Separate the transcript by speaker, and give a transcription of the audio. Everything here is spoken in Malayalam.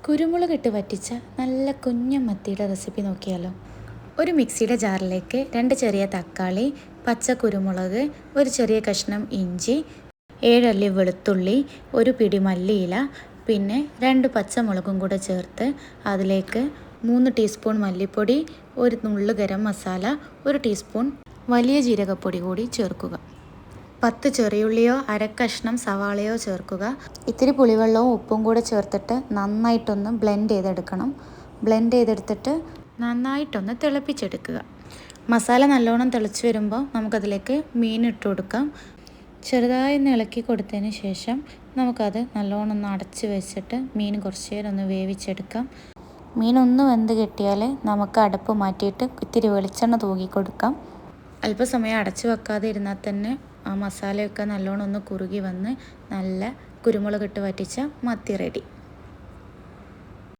Speaker 1: കുരുമുളകിട്ട് വറ്റിച്ച നല്ല കുഞ്ഞൻ മത്തിയുടെ റെസിപ്പി നോക്കിയാലോ. ഒരു മിക്സിയുടെ ജാറിലേക്ക് 2 ചെറിയ തക്കാളി, പച്ച കുരുമുളക്, ഒരു ചെറിയ കഷ്ണം ഇഞ്ചി, 7 അല്ലി വെളുത്തുള്ളി, ഒരു പിടി മല്ലിയില, പിന്നെ 2 പച്ചമുളകും കൂടെ ചേർത്ത് അതിലേക്ക് 3 ടീസ്പൂൺ മല്ലിപ്പൊടി, ഒരു നുള്ളു ഗരം മസാല, 1 ടീസ്പൂൺ വലിയ ജീരകപ്പൊടി കൂടി ചേർക്കുക. 10 ചെറിയുള്ളിയോ അരക്കഷ്ണം സവാളയോ ചേർക്കുക. ഇത്തിരി പുളിവെള്ളവും ഉപ്പും കൂടെ ചേർത്തിട്ട് നന്നായിട്ടൊന്ന് ബ്ലെൻഡ് ചെയ്തെടുക്കണം. ബ്ലെൻഡ് ചെയ്തെടുത്തിട്ട് നന്നായിട്ടൊന്ന് തിളപ്പിച്ചെടുക്കുക. മസാല നല്ലോണം തിളച്ച് വരുമ്പോൾ നമുക്കതിലേക്ക് മീൻ ഇട്ട് കൊടുക്കാം. ചെറുതായി ഒന്ന് ഇളക്കി കൊടുത്തതിന് ശേഷം നമുക്കത് നല്ലോണം ഒന്ന് അടച്ച് വെച്ചിട്ട് മീൻ കുറച്ച് നേരം ഒന്ന് വേവിച്ചെടുക്കാം. മീൻ ഒന്ന് വെന്ത് കിട്ടിയാൽ നമുക്ക് അടുപ്പ് മാറ്റിയിട്ട് ഇത്തിരി വെളിച്ചെണ്ണ തൂകി കൊടുക്കാം. അല്പസമയം അടച്ചു വെക്കാതെ ഇരുന്നാൽ തന്നെ ആ മസാലയൊക്കെ നല്ലോണം ഒന്ന് കുറുകി വന്ന് നല്ല കുരുമുളകിട്ട് വറ്റിച്ച മത്തി റെഡി.